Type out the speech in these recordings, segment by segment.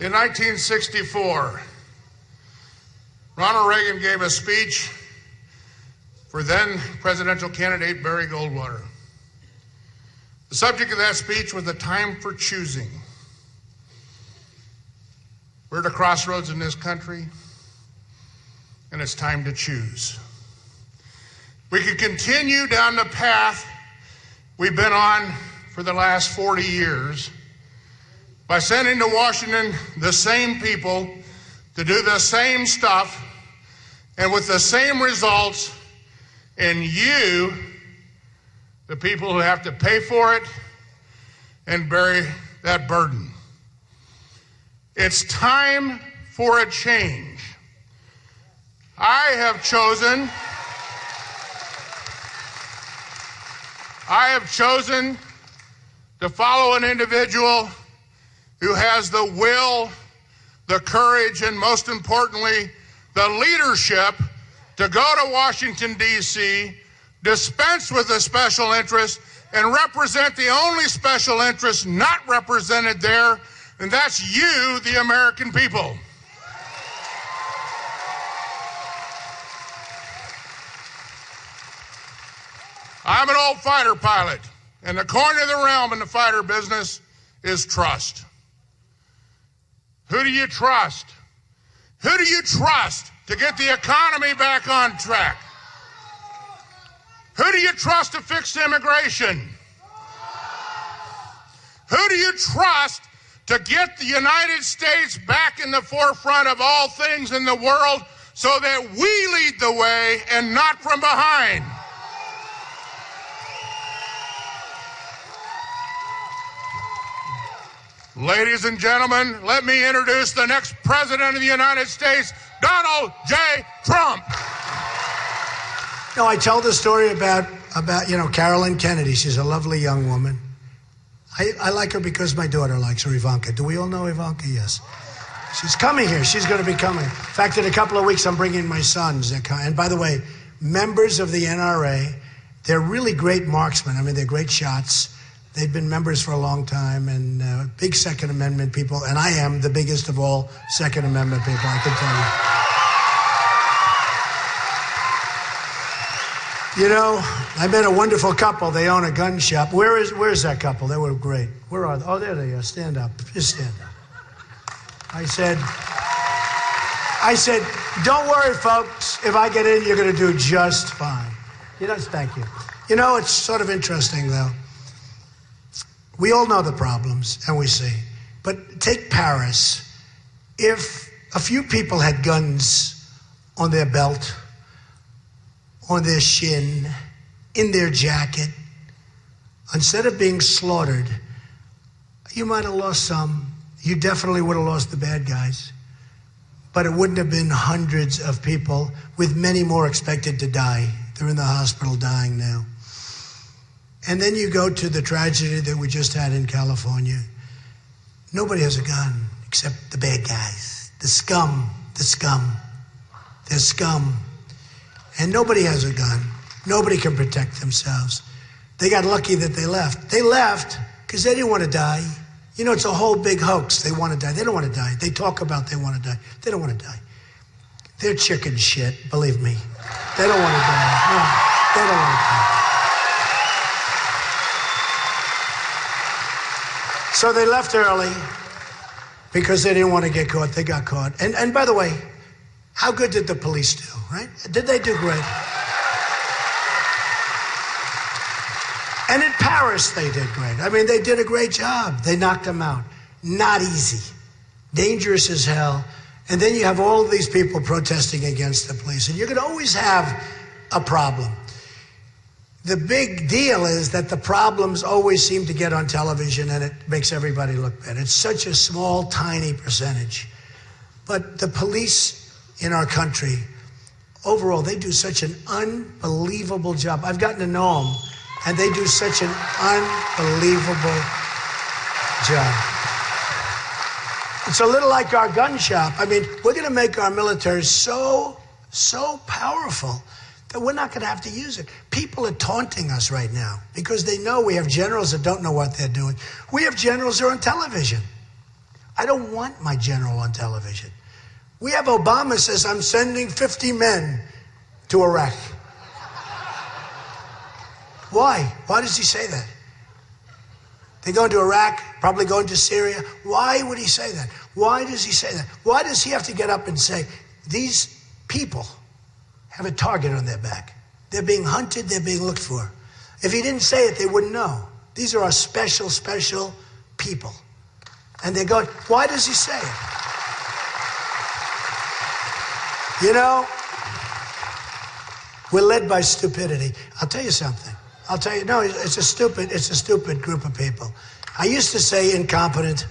In 1964, Ronald Reagan gave a speech for then presidential candidate Barry Goldwater. The subject of that speech was the time for choosing. We're at a crossroads in this country, and it's time to choose. We could continue down the path we've been on for the last 40 years by sending to Washington the same people to do the same stuff and with the same results, and you, the people who have to pay for it and bear that burden. It's time for a change. I have chosen to follow an individual who has the will, the courage, and most importantly, the leadership to go to Washington, D.C., dispense with the special interest, and represent the only special interest not represented there, and that's you, the American people. I'm an old fighter pilot, and the coin of the realm in the fighter business is trust. Who do you trust? Who do you trust to get the economy back on track? Who do you trust to fix immigration? Who do you trust to get the United States back in the forefront of all things in the world so that we lead the way and not from behind? Ladies and gentlemen, let me introduce the next president of the United States, Donald J. Trump. No, I tell the story about Carolyn Kennedy. She's a lovely young woman. I like her because my daughter likes her, Ivanka. Do we all know Ivanka? Yes. She's coming here. She's going to be coming. In fact, in a couple of weeks, I'm bringing my sons. And by the way, members of the NRA, they're really great marksmen. I mean, they're great shots. They've been members for a long time and big Second Amendment people. And I am the biggest of all Second Amendment people, I can tell you. You know, I met a wonderful couple. They own a gun shop. Where's that couple? They were great. Where are they? Oh, there they are. Stand up. Just stand up. I said, don't worry, folks. If I get in, you're going to do just fine. Thank you. You know, it's sort of interesting, though. We all know the problems, and we see. But take Paris. If a few people had guns on their belt, on their shin, in their jacket, instead of being slaughtered, you might have lost some. You definitely would have lost the bad guys. But it wouldn't have been hundreds of people, with many more expected to die. They're in the hospital dying now. And then you go to the tragedy that we just had in California. Nobody has a gun except the bad guys, the scum. They're scum. And nobody has a gun. Nobody can protect themselves. They got lucky that they left. They left because they didn't want to die. You know, it's a whole big hoax. They want to die. They don't want to die. They talk about they want to die. They don't want to die. They're chicken shit, believe me. They don't want to die. No, they don't want to die. So they left early because they didn't want to get caught. They got caught. And by the way, how good did the police do, right? Did they do great? And in Paris, they did great. I mean, they did a great job. They knocked them out. Not easy. Dangerous as hell. And then you have all of these people protesting against the police. And you're going to always have a problem. The big deal is that the problems always seem to get on television and it makes everybody look bad. It's such a small, tiny percentage. But the police in our country, overall, they do such an unbelievable job. I've gotten to know them, and they do such an unbelievable job. It's a little like our gun shop. I mean, we're going to make our military so powerful that we're not going to have to use it. People are taunting us right now because they know we have generals that don't know what they're doing. We have generals that are on television. I don't want my general on television. We have Obama says, I'm sending 50 men to Iraq. Why? Why does he say that? They're going to Iraq, probably going to Syria. Why would he say that? Why does he say that? Why does he have to get up and say, these people have a target on their back? They're being hunted, they're being looked for. If he didn't say it, they wouldn't know. These are our special, special people. And they're going, why does he say it? You know, we're led by stupidity. I'll tell you something. No, it's a stupid group of people. I used to say incompetent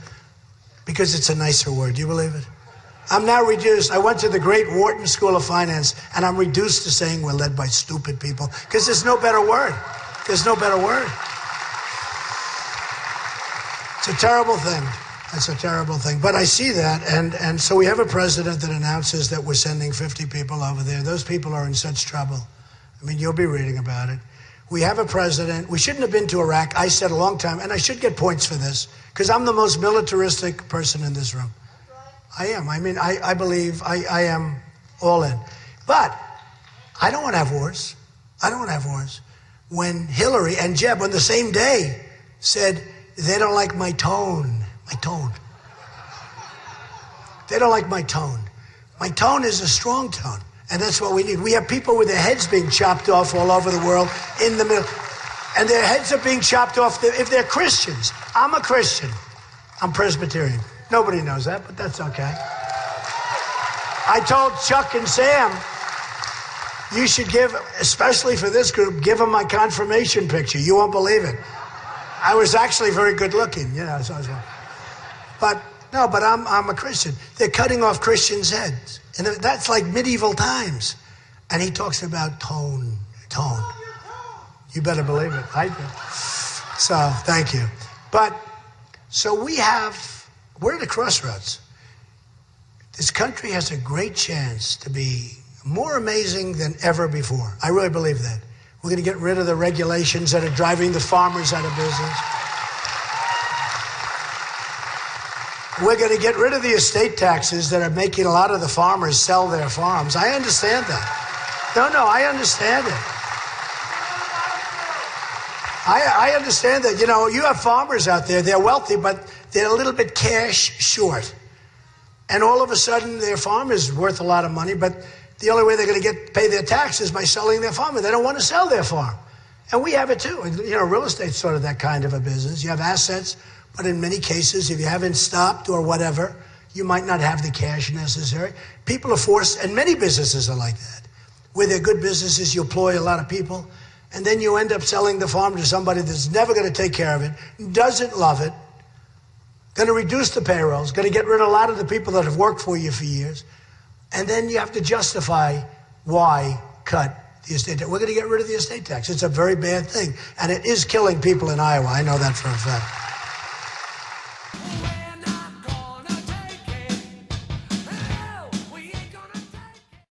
because it's a nicer word. Do you believe it? I'm now reduced. I went to the great Wharton School of Finance, and I'm reduced to saying we're led by stupid people because there's no better word. There's no better word. It's a terrible thing. It's a terrible thing. But I see that, and so we have a president that announces that we're sending 50 people over there. Those people are in such trouble. I mean, you'll be reading about it. We have a president. We shouldn't have been to Iraq. I said a long time, and I should get points for this, because I'm the most militaristic person in this room. I am. I mean, I believe I am all in. But I don't want to have wars. I don't want to have wars. When Hillary and Jeb on the same day said they don't like my tone. My tone. They don't like my tone. My tone is a strong tone. And that's what we need. We have people with their heads being chopped off all over the world in the middle. And their heads are being chopped off if they're Christians. I'm a Christian. I'm Presbyterian. Nobody knows that, but that's okay. I told Chuck and Sam, you should give, especially for this group, give them my confirmation picture. You won't believe it. I was actually very good looking, you know. So I was like, but I'm a Christian. They're cutting off Christians' heads. And that's like medieval times. And he talks about tone. You better believe it. I do. So, thank you. But, so we're at a crossroads. This country has a great chance to be more amazing than ever before. I really believe that. We're going to get rid of the regulations that are driving the farmers out of business. We're going to get rid of the estate taxes that are making a lot of the farmers sell their farms. I understand that. No, I understand it. I understand that. You know, you have farmers out there, they're wealthy, but they're a little bit cash short. And all of a sudden, their farm is worth a lot of money, but the only way they're going to pay their taxes is by selling their farm, and they don't want to sell their farm. And we have it too. And, you know, real estate's sort of that kind of a business. You have assets, but in many cases, if you haven't stopped or whatever, you might not have the cash necessary. People are forced, and many businesses are like that. Where they're good businesses, you employ a lot of people, and then you end up selling the farm to somebody that's never going to take care of it, doesn't love it, going to reduce the payrolls, going to get rid of a lot of the people that have worked for you for years, and then you have to justify why cut the estate tax. We're going to get rid of the estate tax. It's a very bad thing, and it is killing people in Iowa. I know that for a fact.